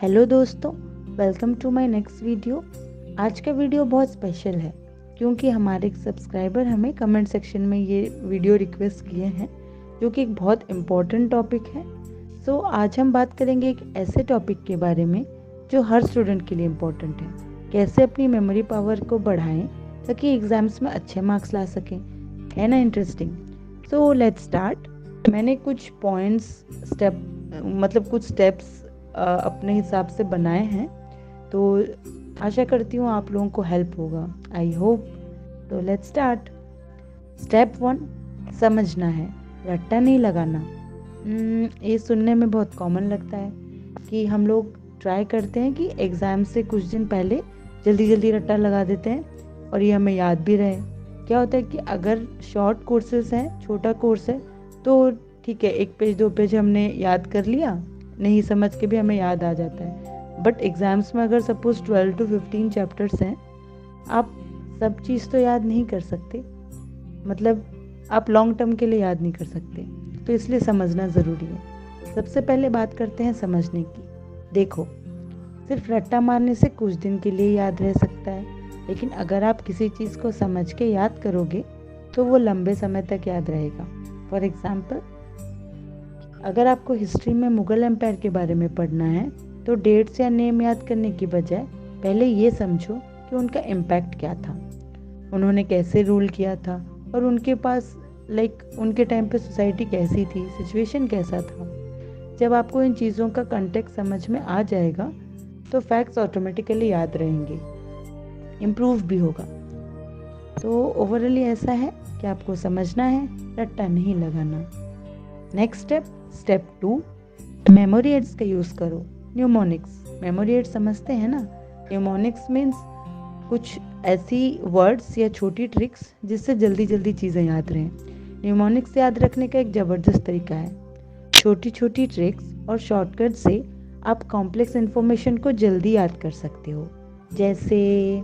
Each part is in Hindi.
हेलो दोस्तों, welcome to my next video. आज का वीडियो बहुत स्पेशल है क्योंकि हमारे एक सब्सक्राइबर हमें कमेंट सेक्शन में ये वीडियो रिक्वेस्ट किए हैं जो कि एक बहुत इम्पोर्टेंट टॉपिक है। सो आज हम बात करेंगे एक ऐसे टॉपिक के बारे में जो हर स्टूडेंट के लिए इम्पोर्टेंट है। कैसे अपनी मेमोरी पावर को बढ़ाएं ताकि एग्ज़ाम्स में अच्छे मार्क्स ला सकें। है ना इंटरेस्टिंग? So let's start. मैंने कुछ कुछ स्टेप्स अपने हिसाब से बनाए हैं, तो आशा करती हूँ आप लोगों को हेल्प होगा। I hope. तो लेट्स स्टार्ट। स्टेप 1, समझना है, रट्टा नहीं लगाना। ये सुनने में बहुत कॉमन लगता है कि हम लोग ट्राई करते हैं कि एग्ज़ाम से कुछ दिन पहले जल्दी जल्दी रट्टा लगा देते हैं और ये हमें याद भी रहे। क्या होता है कि अगर शॉर्ट कोर्सेज हैं, छोटा कोर्स है, तो ठीक है, 1 पेज 2 पेज हमने याद कर लिया, नहीं समझ के भी हमें याद आ जाता है। बट एग्ज़ाम्स में अगर सपोज 12 to 15 चैप्टर्स हैं, आप सब चीज़ तो याद नहीं कर सकते, मतलब आप लॉन्ग टर्म के लिए याद नहीं कर सकते, तो इसलिए समझना ज़रूरी है। सबसे पहले बात करते हैं समझने की। देखो, सिर्फ रट्टा मारने से कुछ दिन के लिए याद रह सकता है, लेकिन अगर आप किसी चीज़ को समझ के याद करोगे तो वो लंबे समय तक याद रहेगा। फॉर एग्ज़ाम्पल, अगर आपको हिस्ट्री में मुग़ल एम्पायर के बारे में पढ़ना है तो डेट्स या नेम याद करने की बजाय पहले ये समझो कि उनका इम्पैक्ट क्या था, उन्होंने कैसे रूल किया था और उनके पास उनके टाइम पे सोसाइटी कैसी थी, सिचुएशन कैसा था। जब आपको इन चीज़ों का कंटेक्स्ट समझ में आ जाएगा तो फैक्ट्स ऑटोमेटिकली याद रहेंगे, इम्प्रूव भी होगा। तो ओवरऑली ऐसा है कि आपको समझना है, रट्टा नहीं लगाना। नेक्स्ट स्टेप 2, मेमोरी एड्स का यूज़ करो। न्यूमोनिक्स, मेमोरी एड्स समझते हैं ना? न्यूमोनिक्स मीन्स कुछ ऐसी वर्ड्स या छोटी ट्रिक्स जिससे जल्दी जल्दी चीज़ें याद रहें। न्यूमोनिक्स याद रखने का एक ज़बरदस्त तरीका है। छोटी छोटी ट्रिक्स और शॉर्टकट से आप कॉम्प्लेक्स इन्फॉर्मेशन को जल्दी याद कर सकते हो। जैसे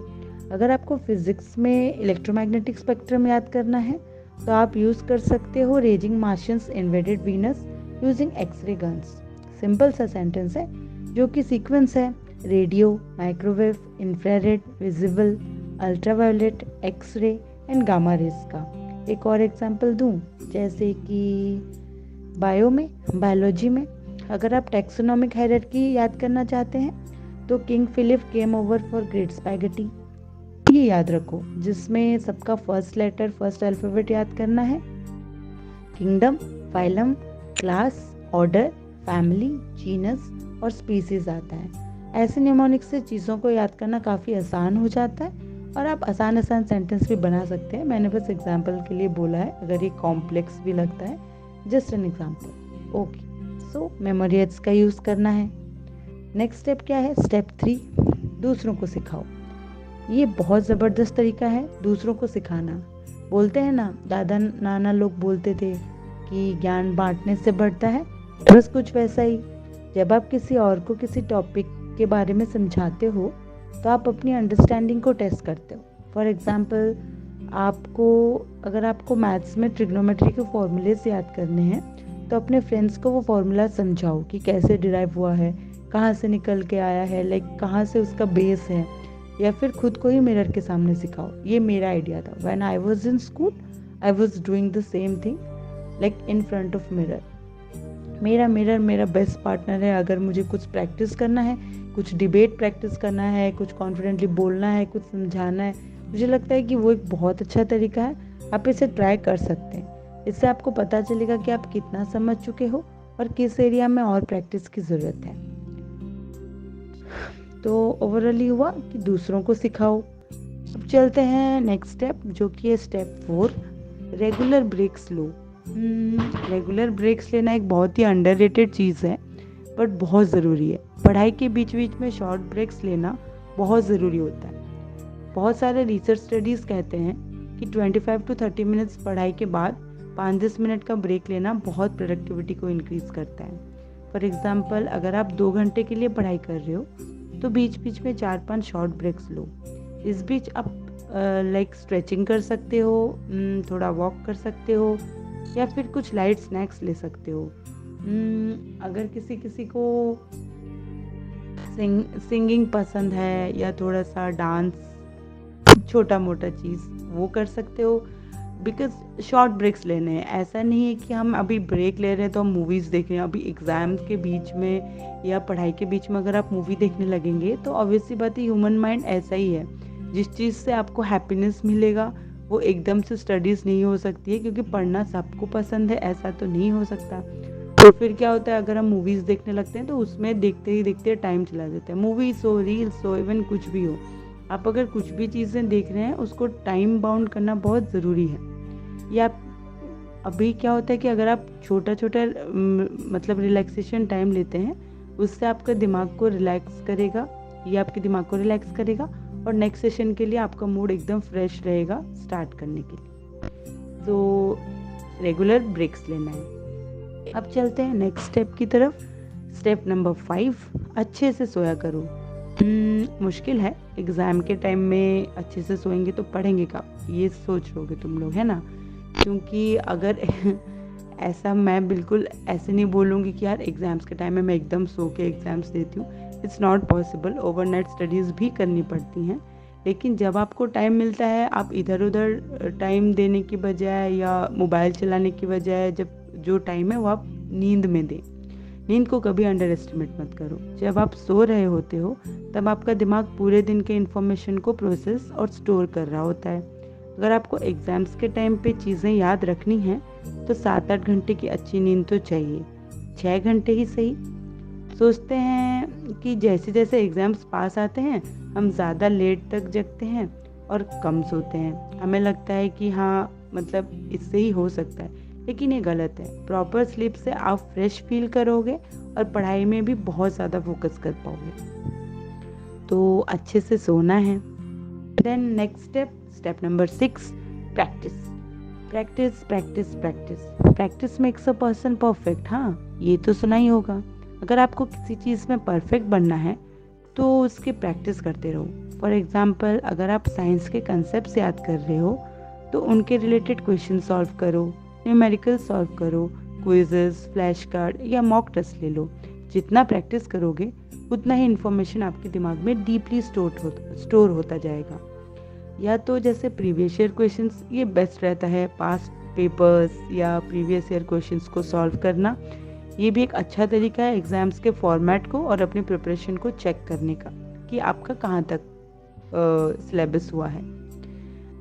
अगर आपको फिज़िक्स में इलेक्ट्रोमैग्नेटिक स्पेक्ट्रम याद करना है तो आप यूज़ कर सकते हो raging Martians invaded Venus using X-ray guns. Simple सा सेंटेंस है जो कि सीक्वेंस है: radio, microwave, infrared, visible, ultraviolet, X-ray and gamma rays का। एक और एग्जांपल दूं, जैसे कि बायोलॉजी में अगर आप टैक्सोनॉमिक हायरार्की याद करना चाहते हैं तो King Philip came over for great spaghetti, ये याद रखो, जिसमें सबका फर्स्ट लेटर, फर्स्ट अल्फ़ाबेट याद करना है। Kingdom, phylum, class, order, family, genus और स्पीसीज आता है। ऐसे निमोनिक्स से चीज़ों को याद करना काफ़ी आसान हो जाता है और आप आसान सेंटेंस भी बना सकते हैं। मैंने बस एग्जांपल के लिए बोला है, अगर ये कॉम्प्लेक्स भी लगता है, just an example. Okay, so memory aids का यूज़ करना है। नेक्स्ट स्टेप क्या है? स्टेप 3, दूसरों को सिखाओ। ये बहुत ज़बरदस्त तरीका है दूसरों को सिखाना। बोलते हैं ना, दादा नाना लोग बोलते थे कि ज्ञान बांटने से बढ़ता है, बस कुछ वैसा ही। जब आप किसी और को किसी टॉपिक के बारे में समझाते हो तो आप अपनी अंडरस्टैंडिंग को टेस्ट करते हो। फॉर एग्जांपल, अगर आपको मैथ्स में ट्रिग्नोमेट्री के फॉर्मूलेस याद करने हैं तो अपने फ्रेंड्स को वो फार्मूला समझाओ कि कैसे डिराइव हुआ है, कहाँ से निकल के आया है, कहाँ से उसका बेस है, या फिर खुद को ही मिरर के सामने सिखाओ। ये मेरा आइडिया था। When I was in school I was doing the same thing in front of mirror. मेरा मिरर मेरा बेस्ट पार्टनर है। अगर मुझे कुछ प्रैक्टिस करना है, कुछ डिबेट प्रैक्टिस करना है, कुछ कॉन्फिडेंटली बोलना है, कुछ समझाना है, मुझे लगता है कि वो एक बहुत अच्छा तरीका है। आप इसे ट्राई कर सकते हैं। इससे आपको पता चलेगा कि आप कितना समझ चुके हो और किस एरिया में और प्रैक्टिस की ज़रूरत है। तो ओवरऑली हुआ कि दूसरों को सिखाओ। अब चलते हैं नेक्स्ट स्टेप, जो कि है स्टेप 4, रेगुलर ब्रेक्स लो। रेगुलर ब्रेक्स लेना एक बहुत ही अंडररेटेड चीज़ है, बट बहुत ज़रूरी है। पढ़ाई के बीच बीच में शॉर्ट ब्रेक्स लेना बहुत ज़रूरी होता है। बहुत सारे रिसर्च स्टडीज़ कहते हैं कि 25 to 30 मिनट्स पढ़ाई के बाद 5-10 मिनट का ब्रेक लेना बहुत प्रोडक्टिविटी को इंक्रीज़ करता है। फॉर एग्ज़ाम्पल, अगर आप 2 घंटे के लिए पढ़ाई कर रहे हो तो बीच बीच में 4-5 शॉर्ट ब्रेक्स लो। इस बीच आप स्ट्रेचिंग कर सकते हो, थोड़ा वॉक कर सकते हो, या फिर कुछ लाइट स्नैक्स ले सकते हो। अगर किसी को सिंगिंग पसंद है या थोड़ा सा डांस, छोटा मोटा चीज़ वो कर सकते हो। बिकॉज शॉर्ट ब्रेक्स लेने हैं, ऐसा नहीं है कि हम अभी ब्रेक ले रहे हैं तो हम मूवीज़ देख रहे हैं। अभी एग्ज़ाम के बीच में या पढ़ाई के बीच में अगर आप मूवी देखने लगेंगे तो ऑब्वियस सी बात है, ह्यूमन माइंड ऐसा ही है। जिस चीज़ से आपको हैप्पीनेस मिलेगा वो एकदम से स्टडीज़ नहीं हो सकती है, क्योंकि पढ़ना सबको पसंद है, ऐसा तो नहीं हो सकता। तो फिर क्या होता है, अगर हम मूवीज़ देखने लगते हैं तो उसमें देखते ही देखते टाइम चला जाता है। मूवीज़ हो, रील्स हो, इवन कुछ भी हो, आप अगर कुछ भी चीज़ें देख रहे हैं उसको टाइम बाउंड करना बहुत ज़रूरी है। या अभी क्या होता है कि अगर आप छोटा छोटा मतलब रिलैक्सेशन टाइम लेते हैं, उससे आपका दिमाग को रिलैक्स करेगा, ये आपके दिमाग को रिलैक्स करेगा और नेक्स्ट सेशन के लिए आपका मूड एकदम फ्रेश रहेगा स्टार्ट करने के लिए। तो रेगुलर ब्रेक्स लेना है। अब चलते हैं नेक्स्ट स्टेप की तरफ। स्टेप नंबर 5, अच्छे से सोया करो। मुश्किल है, एग्ज़ाम के टाइम में अच्छे से सोएंगे तो पढ़ेंगे कब, ये सोच लोगे तुम लोग, है ना। क्योंकि अगर ऐसा, मैं बिल्कुल ऐसे नहीं बोलूँगी कि यार एग्ज़ाम्स के टाइम में मैं एकदम सो के एग्ज़ाम्स देती हूँ। It's not possible, overnight studies भी करनी पड़ती हैं। लेकिन जब आपको टाइम मिलता है, आप इधर उधर टाइम देने की बजाय या मोबाइल चलाने की बजाय जब जो टाइम है वो आप नींद में दें। नींद को कभी अंडर एस्टिमेट मत करो। जब आप सो रहे होते हो तब आपका दिमाग पूरे दिन के इन्फॉर्मेशन को प्रोसेस और स्टोर कर रहा होता है। अगर आपको एग्ज़ाम्स के टाइम पे चीज़ें याद रखनी हैं तो 7-8 घंटे की अच्छी नींद तो चाहिए, 6 घंटे ही सही। सोचते हैं कि जैसे जैसे एग्ज़ाम्स पास आते हैं हम ज़्यादा लेट तक जगते हैं और कम सोते हैं। हमें लगता है कि हाँ, मतलब इससे ही हो सकता है, लेकिन ये गलत है। प्रॉपर स्लीप से आप फ्रेश फील करोगे और पढ़ाई में भी बहुत ज़्यादा फोकस कर पाओगे। तो अच्छे से सोना है। Then next step number 6, practice. Practice practice practice practice makes a person perfect. हाँ, ये तो सुना ही होगा। अगर आपको किसी चीज़ में परफेक्ट बनना है तो उसकी प्रैक्टिस करते रहो। फॉर एग्ज़ाम्पल, अगर आप साइंस के कंसेप्ट याद कर रहे हो तो उनके रिलेटेड क्वेश्चन सॉल्व करो, न्यूमेरिकल सॉल्व करो, क्विज़ेस, फ्लैश कार्ड या मॉक टेस्ट ले लो। जितना प्रैक्टिस करोगे उतना ही इन्फॉर्मेशन आपके दिमाग में डीपली स्टोर होता जाएगा। या तो जैसे प्रीवियस ईयर क्वेश्चंस, ये बेस्ट रहता है। पास्ट पेपर्स या प्रीवियस ईयर क्वेश्चंस को सॉल्व करना, ये भी एक अच्छा तरीका है एग्ज़ाम्स के फॉर्मेट को और अपनी प्रिपरेशन को चेक करने का कि आपका कहाँ तक सिलेबस हुआ है।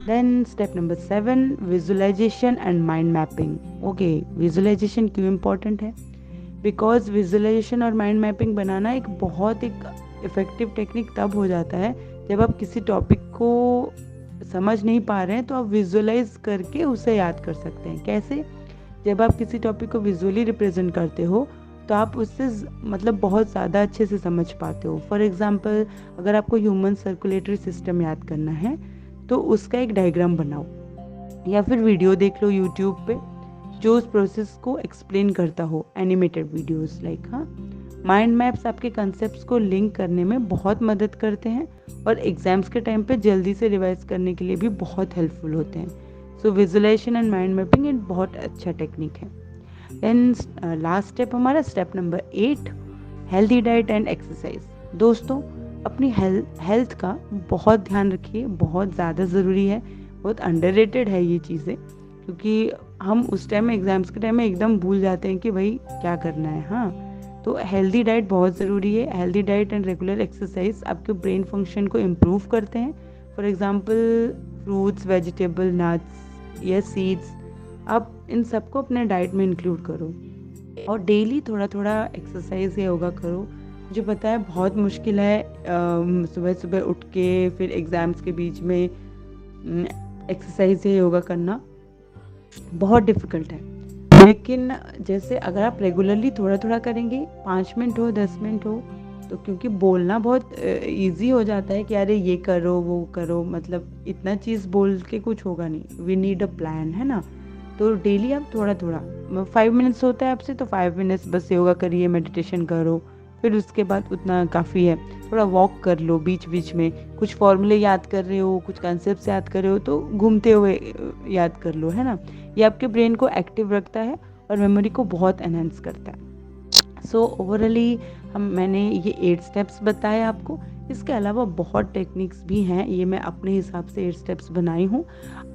Then step number 7, visualization and mind mapping. Okay, visualization क्यों इम्पोर्टेंट है? बिकॉज विजुअलाइजेशन और माइंड मैपिंग बनाना एक इफ़ेक्टिव टेक्निक तब हो जाता है जब आप किसी टॉपिक को समझ नहीं पा रहे हैं तो आप विजुअलाइज करके उसे याद कर सकते हैं। कैसे? जब आप किसी टॉपिक को विजुअली रिप्रेजेंट करते हो तो आप उससे मतलब बहुत ज़्यादा अच्छे से समझ पाते हो। फॉर एग्ज़ाम्पल, अगर आपको ह्यूमन सर्कुलेटरी सिस्टम याद करना है तो उसका एक डायग्राम बनाओ या फिर वीडियो देख लो यूट्यूब पे जो उस प्रोसेस को एक्सप्लेन करता हो, एनिमेटेड वीडियोस लाइक। हाँ, माइंड मैप्स आपके कंसेप्ट्स को लिंक करने में बहुत मदद करते हैं और एग्जाम्स के टाइम पे जल्दी से रिवाइज करने के लिए भी बहुत हेल्पफुल होते हैं। सो विजुअलाइजेशन एंड माइंड मैपिंग एक बहुत अच्छा टेक्निक है। देन लास्ट स्टेप हमारा step number 8, healthy diet and exercise. दोस्तों, अपनी हेल्थ का बहुत ध्यान रखिए, बहुत ज़्यादा ज़रूरी है। बहुत अंडररेटेड है ये चीज़ें, क्योंकि हम उस टाइम में एग्ज़ाम्स के टाइम में एकदम भूल जाते हैं कि भाई क्या करना है। हाँ, तो हेल्दी डाइट बहुत ज़रूरी है। Healthy diet and regular exercise आपके ब्रेन फंक्शन को इम्प्रूव करते हैं। For example, fruits, vegetable, nuts या सीड्स, आप इन सबको अपने डाइट में इंक्लूड करो और डेली थोड़ा थोड़ा एक्सरसाइज या योगा करो। मुझे पता है बहुत मुश्किल है सुबह सुबह उठ के फिर एग्ज़ाम्स के बीच में एक्सरसाइज या योगा करना बहुत डिफ़िकल्ट है, लेकिन जैसे अगर आप रेगुलरली थोड़ा थोड़ा करेंगे, 5 मिनट हो, 10 मिनट हो, तो क्योंकि बोलना बहुत इजी हो जाता है कि अरे ये करो वो करो, मतलब इतना चीज़ बोल के कुछ होगा नहीं। वी नीड अ प्लान, है ना। तो डेली आप थोड़ा थोड़ा 5 मिनट्स होता है आपसे तो 5 मिनट्स बस योगा करिए, मेडिटेशन करो, फिर उसके बाद उतना काफ़ी है। थोड़ा वॉक कर लो बीच बीच में, कुछ फॉर्मूले याद कर रहे हो, कुछ कॉन्सेप्ट्स याद कर रहे हो तो घूमते हुए याद कर लो, है ना। ये आपके ब्रेन को एक्टिव रखता है और मेमोरी को बहुत एनहांस करता है। सो ओवरऑली मैंने ये 8 स्टेप्स बताए आपको। इसके अलावा बहुत टेक्निक्स भी हैं, ये मैं अपने हिसाब से 8 स्टेप्स बनाई हूँ।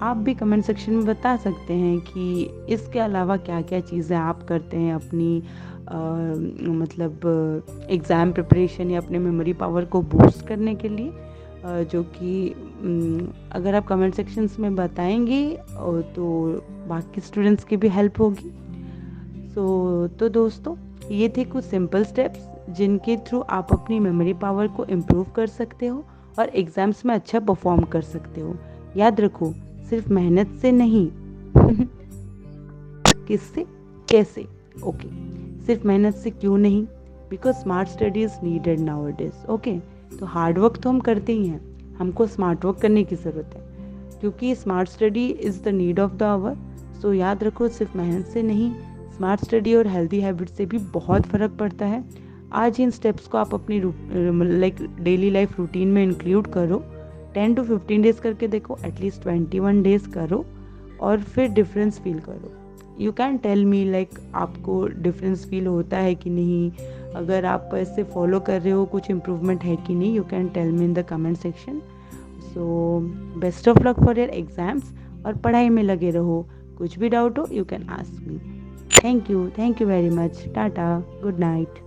आप भी कमेंट सेक्शन में बता सकते हैं कि इसके अलावा क्या क्या चीज़ें आप करते हैं अपनी मतलब एग्ज़ाम प्रिपरेशन या अपने मेमोरी पावर को बूस्ट करने के लिए, जो कि अगर आप कमेंट सेक्शंस में बताएंगे तो बाकी स्टूडेंट्स की भी हेल्प होगी। तो दोस्तों, ये थे कुछ सिंपल स्टेप्स जिनके थ्रू आप अपनी मेमोरी पावर को इम्प्रूव कर सकते हो और एग्ज़ाम्स में अच्छा परफॉर्म कर सकते हो। याद रखो, सिर्फ मेहनत से नहीं किससे, कैसे। ओके, सिर्फ मेहनत से क्यों नहीं, because smart study is needed nowadays. Okay, तो हार्ड वर्क तो हम करते ही हैं, हमको स्मार्ट वर्क करने की ज़रूरत है, क्योंकि smart study is the need of the hour. So याद रखो, सिर्फ मेहनत से नहीं, स्मार्ट स्टडी और हेल्दी हैबिट से भी बहुत फ़र्क पड़ता है। आज इन स्टेप्स को आप अपनी डेली लाइफ रूटीन में इंक्लूड करो। 10 to 15 डेज़ करके देखो, एटलीस्ट 21 डेज़ करो और फिर डिफरेंस फील करो। यू कैन टेल मी आपको डिफरेंस फील होता है कि नहीं, अगर आप ऐसे फॉलो कर रहे हो कुछ इम्प्रूवमेंट है कि नहीं। You can tell me in the comment section. So best of luck for your exams और पढ़ाई में लगे रहो। कुछ भी डाउट हो, you can ask me. Thank you very much. Tata, good night.